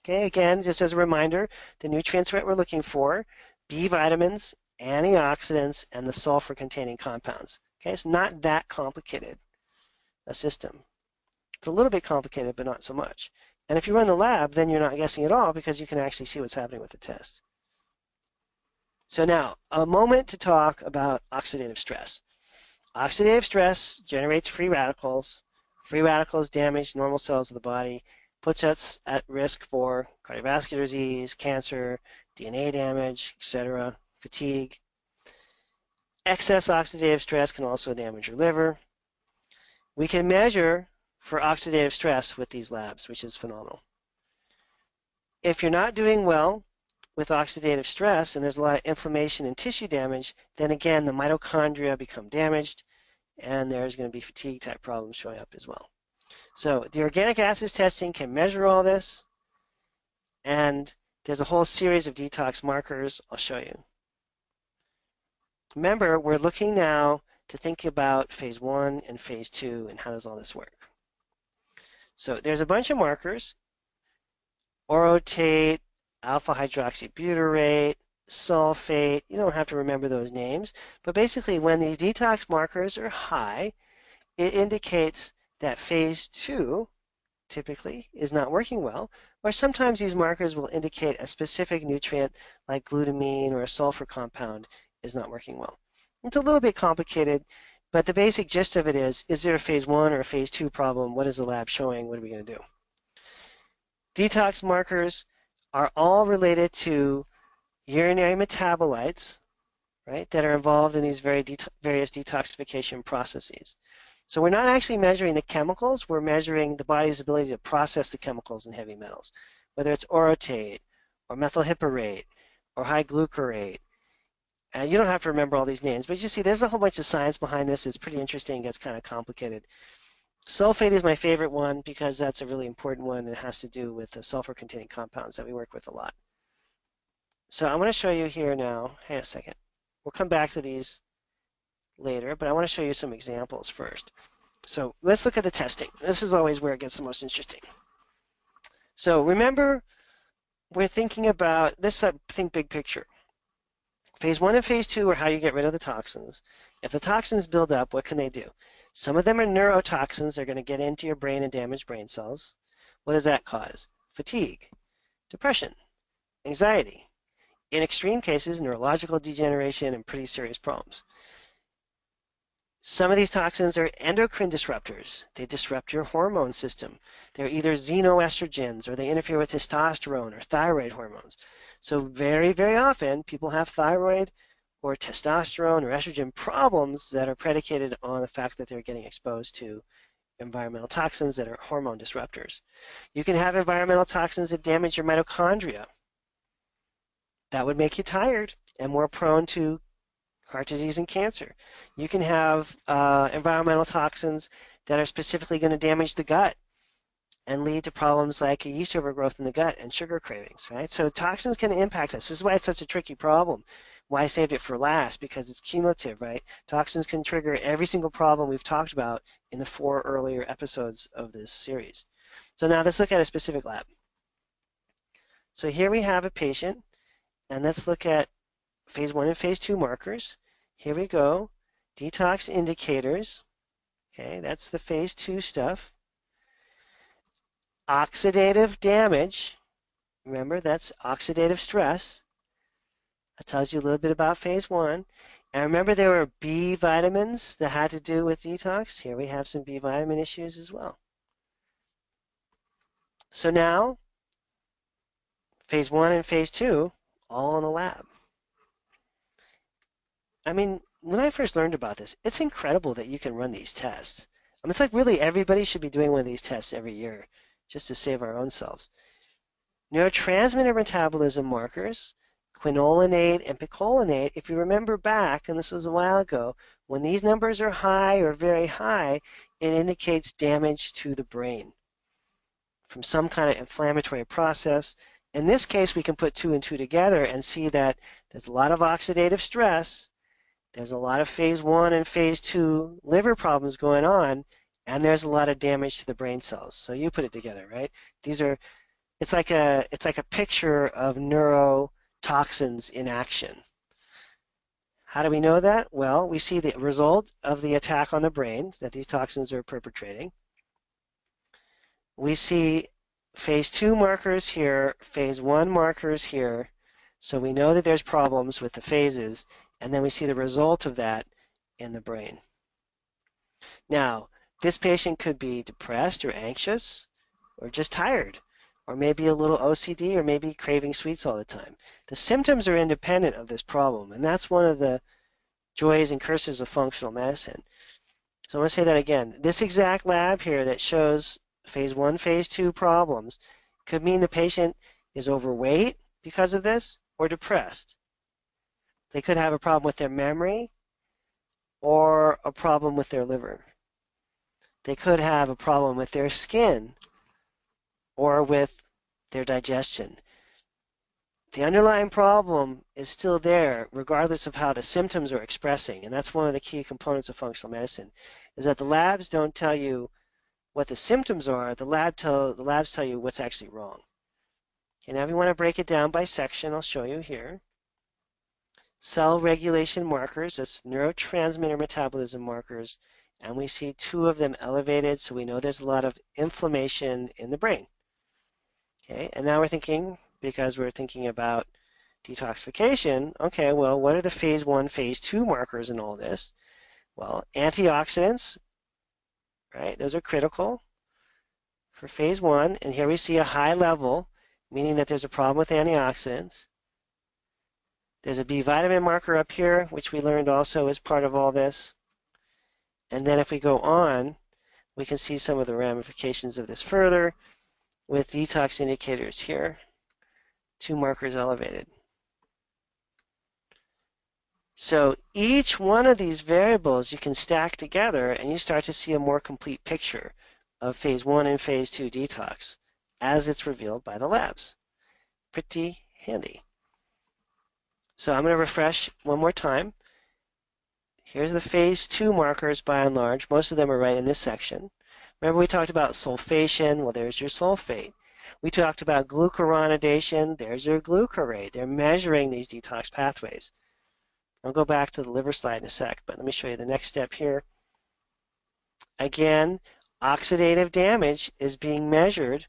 Okay, again, just as a reminder, the nutrients that we're looking for, B vitamins, antioxidants, and the sulfur-containing compounds. Okay, it's not that complicated a system. It's a little bit complicated, but not so much. And if you run the lab, then you're not guessing at all, because you can actually see what's happening with the test. So now, a moment to talk about oxidative stress. Oxidative stress generates free radicals. Free radicals damage normal cells of the body, puts us at risk for cardiovascular disease, cancer, DNA damage, etc., fatigue. Excess oxidative stress can also damage your liver. We can measure for oxidative stress with these labs, which is phenomenal. If you're not doing well with oxidative stress and there's a lot of inflammation and tissue damage, then again the mitochondria become damaged and there's going to be fatigue type problems showing up as well. So the organic acids testing can measure all this, and there's a whole series of detox markers I'll show you. Remember, we're looking now to think about phase 1 and phase 2 and how does all this work. So there's a bunch of markers: orotate, alpha hydroxybutyrate, sulfate. You don't have to remember those names, but basically when these detox markers are high, it indicates that phase 2 typically is not working well, or sometimes these markers will indicate a specific nutrient like glutamine or a sulfur compound is not working well. It's a little bit complicated, but the basic gist of it is there a phase 1 or a phase 2 problem? What is the lab showing? What are we going to do? Detox markers are all related to urinary metabolites, right, that are involved in these various detoxification processes. So we're not actually measuring the chemicals, we're measuring the body's ability to process the chemicals and heavy metals, whether it's orotate or methylhyperate or high glucarate. And you don't have to remember all these names, but you see there's a whole bunch of science behind this. It's pretty interesting, gets kind of complicated. Sulfate is my favorite one because that's a really important one. It has to do with the sulfur-containing compounds that we work with a lot. So I'm going to show you here now. Hang on a second. We'll come back to these later, but I want to show you some examples first. So let's look at the testing. This is always where it gets the most interesting. So remember, we're thinking about this, think big picture. Phase 1 and Phase 2 are how you get rid of the toxins. If the toxins build up, what can they do? Some of them are neurotoxins. They're going to get into your brain and damage brain cells. What does that cause? Fatigue, depression, anxiety. In extreme cases, neurological degeneration and pretty serious problems. Some of these toxins are endocrine disruptors. They disrupt your hormone system. They're either xenoestrogens or they interfere with testosterone or thyroid hormones. So very, very often people have thyroid or testosterone or estrogen problems that are predicated on the fact that they're getting exposed to environmental toxins that are hormone disruptors. You can have environmental toxins that damage your mitochondria. That would make you tired and more prone to heart disease and cancer. You can have environmental toxins that are specifically going to damage the gut and lead to problems like a yeast overgrowth in the gut and sugar cravings, right? So toxins can impact us. This is why it's such a tricky problem. Why I saved it for last, because it's cumulative, right? Toxins can trigger every single problem we've talked about in the 4 earlier episodes of this series. So now let's look at a specific lab. So here we have a patient, and let's look at Phase 1 and Phase 2 markers. Here we go, detox indicators. Okay, that's the Phase 2 stuff. Oxidative damage. Remember, that's oxidative stress. That tells you a little bit about Phase 1. And remember, there were B vitamins that had to do with detox. Here we have some B vitamin issues as well. So now, Phase 1 and Phase 2, all in the lab. I mean, when I first learned about this, it's incredible that you can run these tests. I mean, it's like really everybody should be doing one of these tests every year just to save our own selves. Neurotransmitter metabolism markers, quinolinate and picolinate, if you remember back, and this was a while ago, when these numbers are high or very high, it indicates damage to the brain from some kind of inflammatory process. In this case, we can put 2 and 2 together and see that there's a lot of oxidative stress. There's a lot of Phase 1 and Phase 2 liver problems going on, and there's a lot of damage to the brain cells. So you put it together, right? It's like a picture of neurotoxins in action. How do we know that? Well, we see the result of the attack on the brain that these toxins are perpetrating. We see Phase 2 markers here, Phase 1 markers here. So we know that there's problems with the phases, and then we see the result of that in the brain. Now, this patient could be depressed or anxious or just tired, or maybe a little OCD, or maybe craving sweets all the time. The symptoms are independent of this problem, and that's one of the joys and curses of functional medicine. So I want to say that again. This exact lab here that shows Phase 1, Phase 2 problems could mean the patient is overweight because of this or depressed. They could have a problem with their memory or a problem with their liver. They could have a problem with their skin or with their digestion. The underlying problem is still there regardless of how the symptoms are expressing, and that's one of the key components of functional medicine, is that the labs don't tell you what the symptoms are, the labs tell you what's actually wrong. Okay, now if you want to break it down by section, I'll show you here. Cell regulation markers, that's neurotransmitter metabolism markers, and we see 2 of them elevated, so we know there's a lot of inflammation in the brain. Okay, and now we're thinking, because we're thinking about detoxification, okay, well, what are the Phase 1, Phase 2 markers in all this? Well, antioxidants, right, those are critical for Phase 1, and here we see a high level, meaning that there's a problem with antioxidants. There's a B vitamin marker up here, which we learned also is part of all this. And then if we go on, we can see some of the ramifications of this further with detox indicators here, 2 markers elevated. So each one of these variables you can stack together and you start to see a more complete picture of Phase 1 and Phase 2 detox as it's revealed by the labs. Pretty handy. So I'm going to refresh one more time. Here's the phase 2 markers by and large. Most of them are right in this section. Remember we talked about sulfation? Well, there's your sulfate. We talked about glucuronidation. There's your glucarate. They're measuring these detox pathways. I'll go back to the liver slide in a sec, but let me show you the next step here. Again, oxidative damage is being measured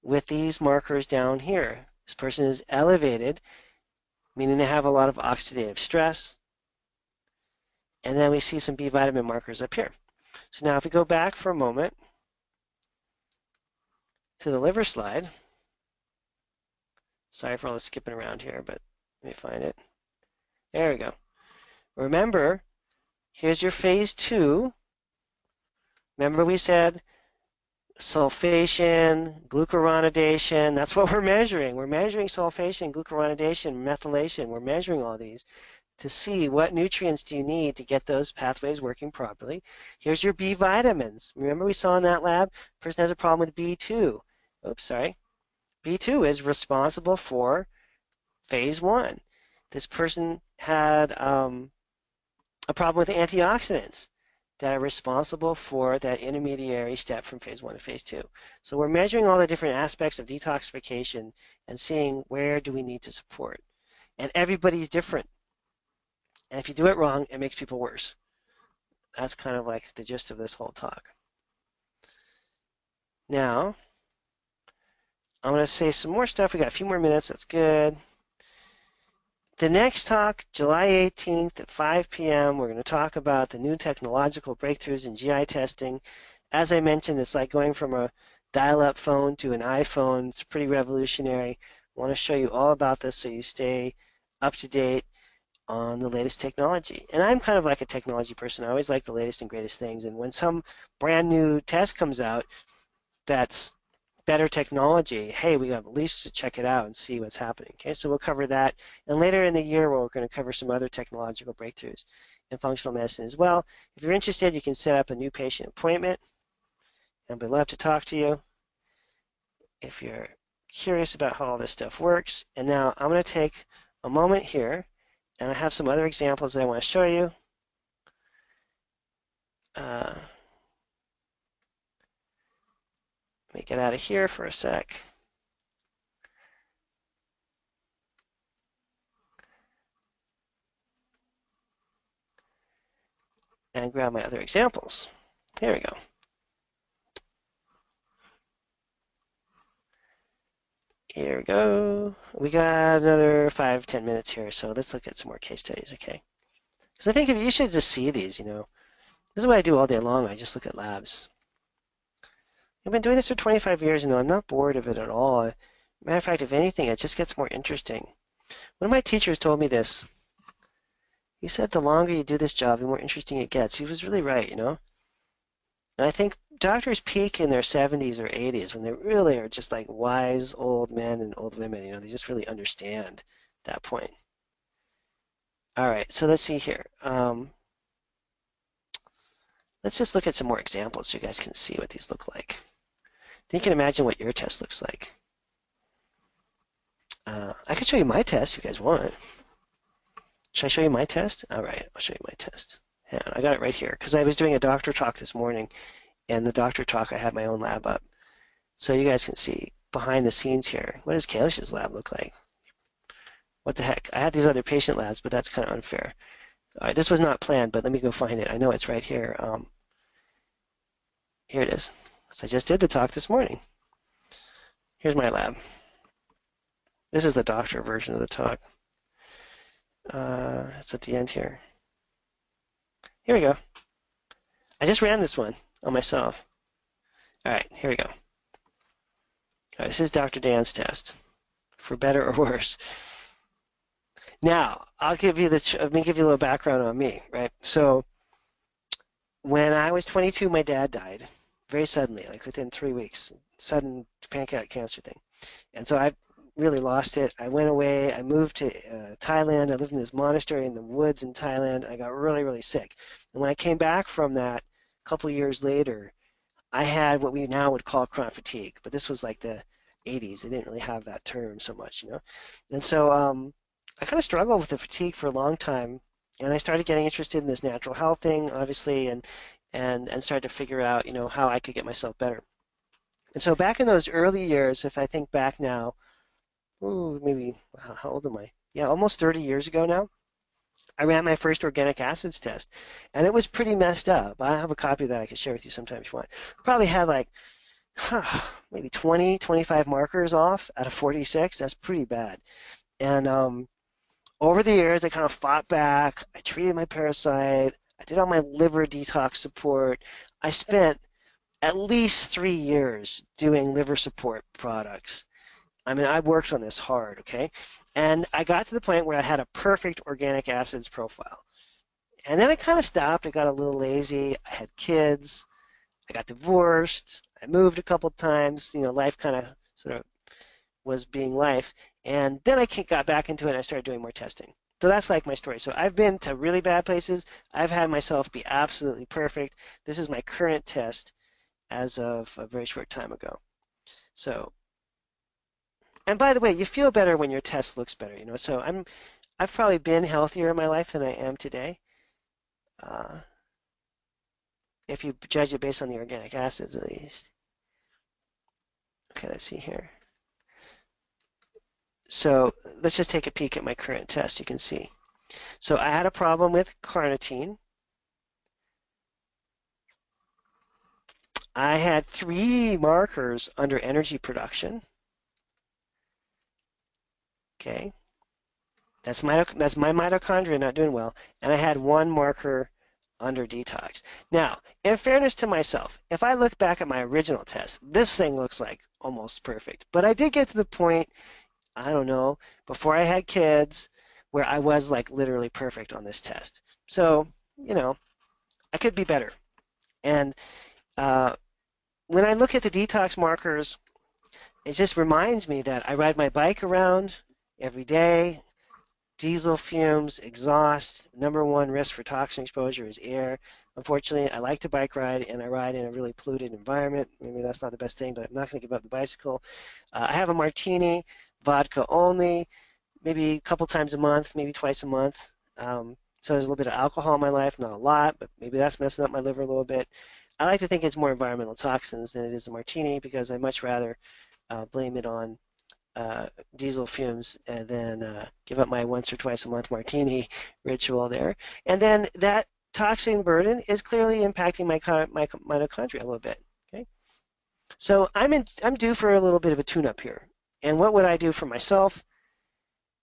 with these markers down here. This person is elevated, meaning they have a lot of oxidative stress. And then we see some B vitamin markers up here. So now if we go back for a moment to the liver slide, sorry for all the skipping around here, but let me find it. There we go. Remember, here's your phase 2. Remember we said sulfation, glucuronidation, that's what we're measuring. We're measuring sulfation, glucuronidation, methylation. We're measuring all these to see what nutrients do you need to get those pathways working properly. Here's your B vitamins. Remember we saw in that lab, person has a problem with B2. Oops, sorry. B2 is responsible for phase 1. This person had a problem with antioxidants that are responsible for that intermediary step from phase 1 to phase 2. So we're measuring all the different aspects of detoxification and seeing where do we need to support. And everybody's different. And if you do it wrong, it makes people worse. That's kind of like the gist of this whole talk. Now, I'm going to say some more stuff. We got a few more minutes. That's good. The next talk, July 18th at 5 p.m., we're going to talk about the new technological breakthroughs in GI testing. As I mentioned, it's like going from a dial-up phone to an iPhone. It's pretty revolutionary. I want to show you all about this so you stay up to date on the latest technology. And I'm kind of like a technology person. I always like the latest and greatest things. And when some brand new test comes out that's better technology, hey, we have at least to check it out and see what's happening. Okay, so we'll cover that. And later in the year, we're going to cover some other technological breakthroughs in functional medicine as well. If you're interested, you can set up a new patient appointment, and we'd love to talk to you if you're curious about how all this stuff works. And now I'm going to take a moment here, and I have some other examples that I want to show you. Let me get out of here for a sec. And grab my other examples. Here we go. Here we go. We got another 5-10 minutes here, so let's look at some more case studies, okay? Because I think if you should just see these, you know. This is what I do all day long. I just look at labs. I've been doing this for 25 years, and I'm not bored of it at all. Matter of fact, if anything, it just gets more interesting. One of my teachers told me this. He said the longer you do this job, the more interesting it gets. He was really right, you know? And I think doctors peak in their 70s or 80s when they really are just like wise old men and old women, you know? They just really understand that point. All right, so let's see here. Let's just look at some more examples so you guys can see what these look like. Then you can imagine what your test looks like. I could show you my test if you guys want. Should I show you my test? All right, I'll show you my test. Yeah, I got it right here because I was doing a doctor talk this morning, and the doctor talk I had my own lab up, so you guys can see behind the scenes here. What does Kalish's lab look like? What the heck? I had these other patient labs, but that's kind of unfair. All right, this was not planned, but let me go find it. I know it's right here. Here it is. So I just did the talk this morning. Here's my lab. This is the doctor version of the talk. It's at the end here. Here we go. I just ran this one on myself. All right, here we go. All right, this is Dr. Dan's test, for better or worse. Now, let me give you a little background on me, right? So, when I was 22, my dad died very suddenly, like within 3 weeks, sudden pancreatic cancer thing. And so I really lost it. I went away. I moved to Thailand. I lived in this monastery in the woods in Thailand. I got really, really sick. And when I came back from that a couple years later, I had what we now would call chronic fatigue, but this was like the 80s. They didn't really have that term so much, you know. And so I kind of struggled with the fatigue for a long time, and I started getting interested in this natural health thing, obviously, and started to figure out, how I could get myself better. And so back in those early years, if I think back now, ooh, maybe how old am I? Yeah, almost 30 years ago now. I ran my first organic acids test, and it was pretty messed up. I have a copy of that I could share with you sometime if you want. Probably had like maybe 20, 25 markers off out of 46. That's pretty bad. And over the years, I kind of fought back. I treated my parasite. I did all my liver detox support. I spent at least 3 years doing liver support products. I mean, I worked on this hard, okay? And I got to the point where I had a perfect organic acids profile. And then I kind of stopped. I got a little lazy. I had kids. I got divorced. I moved a couple times. Life kind of sort of was being life. And then I got back into it and I started doing more testing. So that's like my story. So I've been to really bad places. I've had myself be absolutely perfect. This is my current test as of a very short time ago. So, and by the way, you feel better when your test looks better, So I've probably been healthier in my life than I am today. If you judge it based on the organic acids, at least. Okay, let's see here. So let's just take a peek at my current test. You can see. So I had a problem with carnitine. I had 3 markers under energy production. Okay. That's my mitochondria not doing well. And I had 1 marker under detox. Now, in fairness to myself, if I look back at my original test, this thing looks like almost perfect. But I did get to the point, I don't know, before I had kids, where I was like literally perfect on this test. So, I could be better. And when I look at the detox markers, it just reminds me that I ride my bike around every day. Diesel fumes, exhaust, #1 risk for toxin exposure is air. Unfortunately, I like to bike ride, and I ride in a really polluted environment. Maybe that's not the best thing, but I'm not going to give up the bicycle. I have a martini, vodka only, maybe a couple times a month, maybe twice a month. So there's a little bit of alcohol in my life, not a lot, but maybe that's messing up my liver a little bit. I like to think it's more environmental toxins than it is a martini because I much rather blame it on diesel fumes and then give up my once or twice a month martini ritual there. And then that toxin burden is clearly impacting my mitochondria a little bit. Okay, so I'm due for a little bit of a tune-up here. And what would I do for myself?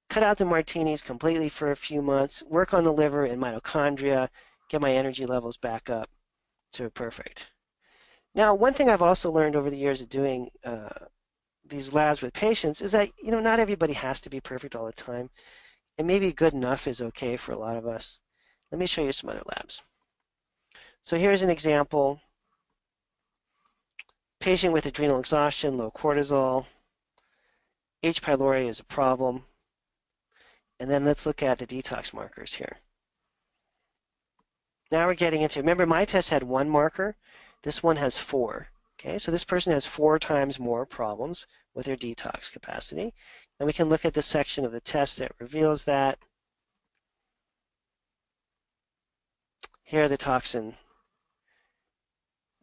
Cut out the martinis completely for a few months, work on the liver and mitochondria, get my energy levels back up to perfect. Now, one thing I've also learned over the years of doing these labs with patients is that, not everybody has to be perfect all the time. And maybe good enough is okay for a lot of us. Let me show you some other labs. So here's an example. Patient with adrenal exhaustion, low cortisol. H. pylori is a problem. And then let's look at the detox markers here. Now we're getting into, remember my test had 1 marker. This one has 4. Okay, so this person has 4 times more problems with their detox capacity. And we can look at the section of the test that reveals that. Here are the toxicants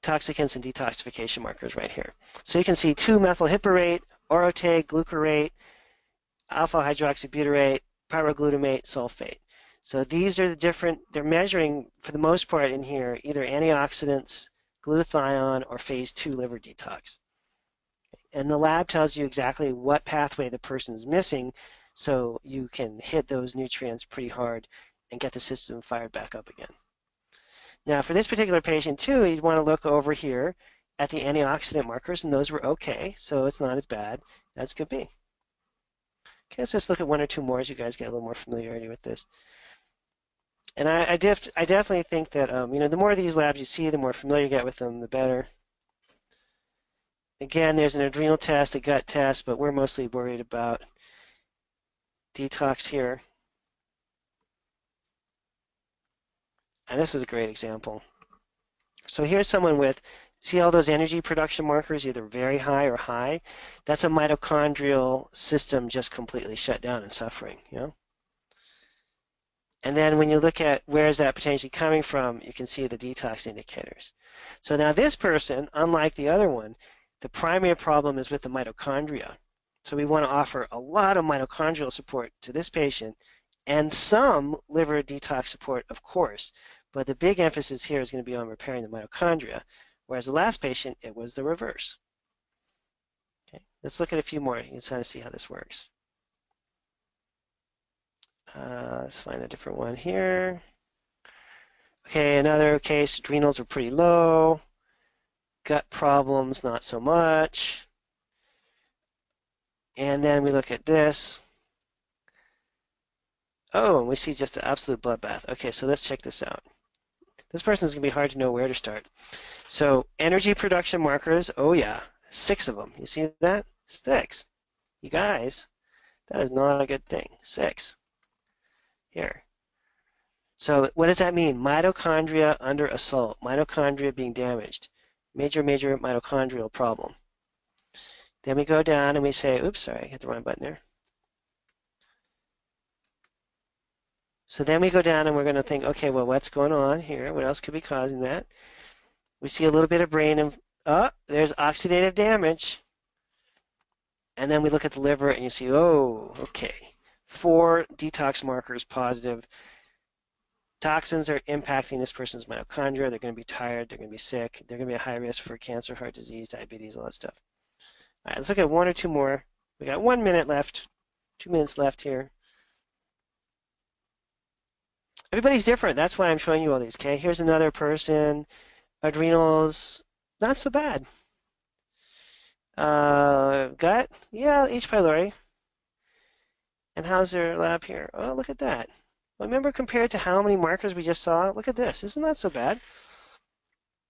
and detoxification markers right here. So you can see 2-methylhyperate, orotate, glucarate, alpha-hydroxybutyrate, pyroglutamate, sulfate. So these are the different, they're measuring for the most part in here either antioxidants, glutathione, or phase 2 liver detox. And the lab tells you exactly what pathway the person is missing so you can hit those nutrients pretty hard and get the system fired back up again. Now for this particular patient too, you'd want to look over here at the antioxidant markers, and those were okay, so it's not as bad as could be. Okay, so let's look at 1 or 2 more as you guys get a little more familiarity with this. And I definitely think that the more of these labs you see, the more familiar you get with them, the better. Again, there's an adrenal test, a gut test, but we're mostly worried about detox here. And this is a great example. So here's someone with, see all those energy production markers, either very high or high? That's a mitochondrial system just completely shut down and suffering, And then when you look at where is that potentially coming from, you can see the detox indicators. So now this person, unlike the other one, the primary problem is with the mitochondria. So we want to offer a lot of mitochondrial support to this patient and some liver detox support, of course. But the big emphasis here is going to be on repairing the mitochondria, whereas the last patient, it was the reverse. Okay, let's look at a few more. You can kind of see how this works. Let's find a different one here. Okay, another case, adrenals are pretty low. Gut problems, not so much. And then we look at this. Oh, and we see just an absolute bloodbath. Okay, so let's check this out. This person is going to be hard to know where to start. So energy production markers, oh yeah, 6 of them. You see that? 6. You guys, that is not a good thing. 6. Here. So what does that mean? Mitochondria under assault, mitochondria being damaged. Major mitochondrial problem. Then we go down and we say, oops, sorry, I hit the wrong button there. So then we go down and we're going to think, okay, well, what's going on here? What else could be causing that? We see a little bit of brain, and oh, there's oxidative damage. And then we look at the liver and you see, oh, okay, 4 detox markers positive. Toxins are impacting this person's mitochondria. They're going to be tired. They're going to be sick. They're going to be at high risk for cancer, heart disease, diabetes, all that stuff. All right, let's look at 1 or 2 more. We got 1 minute left, 2 minutes left here. Everybody's different. That's why I'm showing you all these, okay? Here's another person. Adrenals, not so bad. Gut, yeah, H. pylori. And how's their lab here? Oh, look at that. Remember compared to how many markers we just saw? Look at this. Isn't that so bad?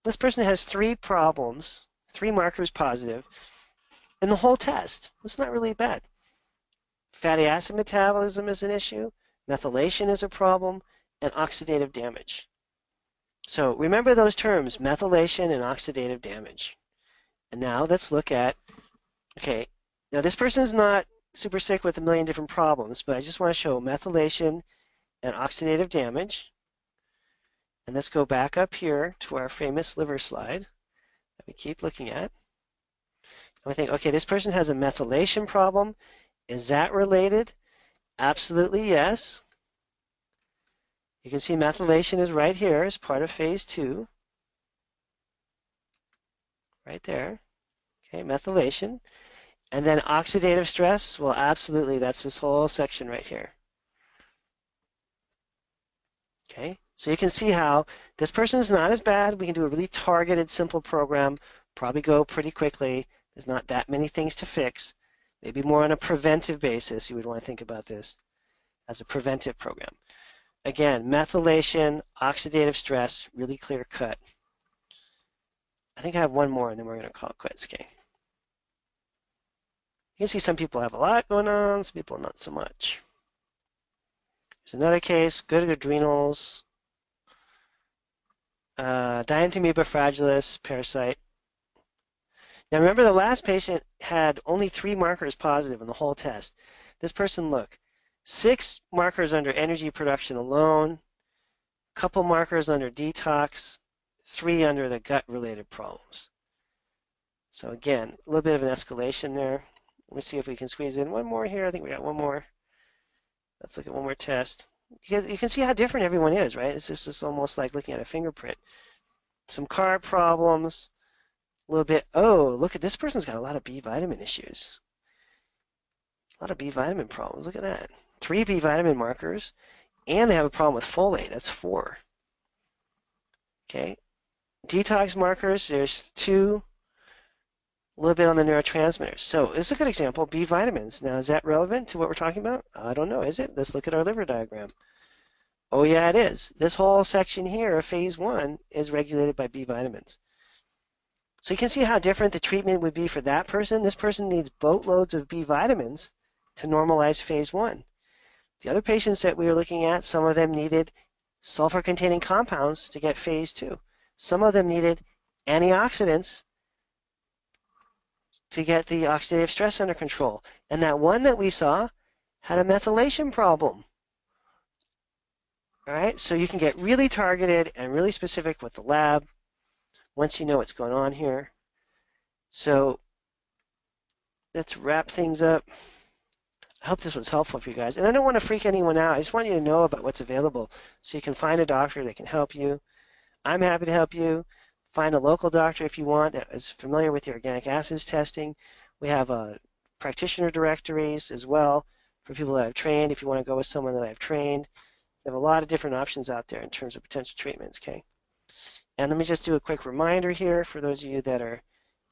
This person has 3 problems, 3 markers positive, in the whole test. It's not really bad. Fatty acid metabolism is an issue. Methylation is a problem. And oxidative damage. So remember those terms, methylation and oxidative damage. And now let's look at, okay, now this person is not super sick with a million different problems, but I just want to show methylation and oxidative damage. And let's go back up here to our famous liver slide that we keep looking at. And we think, okay, this person has a methylation problem. Is that related? Absolutely yes. You can see methylation is right here as part of phase 2. Right there. Okay, methylation. And then oxidative stress, well, absolutely, that's this whole section right here. Okay, so you can see how this person is not as bad. We can do a really targeted, simple program, probably go pretty quickly. There's not that many things to fix. Maybe more on a preventive basis, you would want to think about this as a preventive program. Again, methylation, oxidative stress, really clear cut. I think I have 1 more and then we're going to call it quits, okay? You can see some people have a lot going on, some people not so much. There's another case, good adrenals, Dientamoeba fragilis, parasite. Now remember the last patient had only 3 markers positive in the whole test. This person, look, 6 markers under energy production alone, a couple markers under detox, 3 under the gut-related problems. So again, a little bit of an escalation there. Let me see if we can squeeze in 1 more here. I think we got 1 more. Let's look at 1 more test. You can see how different everyone is, right? It's just almost like looking at a fingerprint. Some carb problems, a little bit. Oh, look at this person's got a lot of B vitamin issues. A lot of B vitamin problems. Look at that. 3 B vitamin markers, and they have a problem with folate. That's 4. Okay. Detox markers, there's 2. A little bit on the neurotransmitters. So this is a good example, B vitamins. Now, is that relevant to what we're talking about? I don't know, is it? Let's look at our liver diagram. Oh yeah, it is. This whole section here, phase 1, is regulated by B vitamins. So you can see how different the treatment would be for that person. This person needs boatloads of B vitamins to normalize phase 1. The other patients that we were looking at, some of them needed sulfur-containing compounds to get phase 2. Some of them needed antioxidants to get the oxidative stress under control. And that one that we saw had a methylation problem. All right, so you can get really targeted and really specific with the lab once you know what's going on here. So let's wrap things up. I hope this was helpful for you guys. And I don't want to freak anyone out. I just want you to know about what's available so you can find a doctor that can help you. I'm happy to help you. Find a local doctor if you want that is familiar with your organic acids testing. We have practitioner directories as well for people that I've trained. If you want to go with someone that I've trained, we have a lot of different options out there in terms of potential treatments, okay? And let me just do a quick reminder here for those of you that are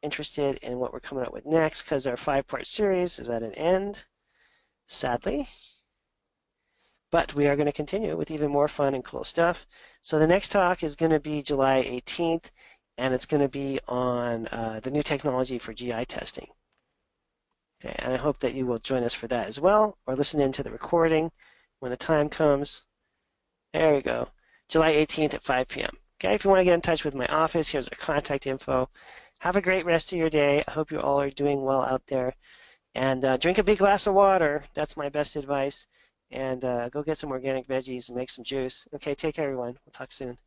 interested in what we're coming up with next, because our 5-part series is at an end, sadly. But we are going to continue with even more fun and cool stuff. So the next talk is going to be July 18th, and it's going to be on the new technology for GI testing. Okay, and I hope that you will join us for that as well, or listen in to the recording when the time comes. There we go. July 18th at 5 p.m. Okay, if you want to get in touch with my office, here's our contact info. Have a great rest of your day. I hope you all are doing well out there. And drink a big glass of water. That's my best advice. And go get some organic veggies and make some juice. Okay, take care, everyone. We'll talk soon.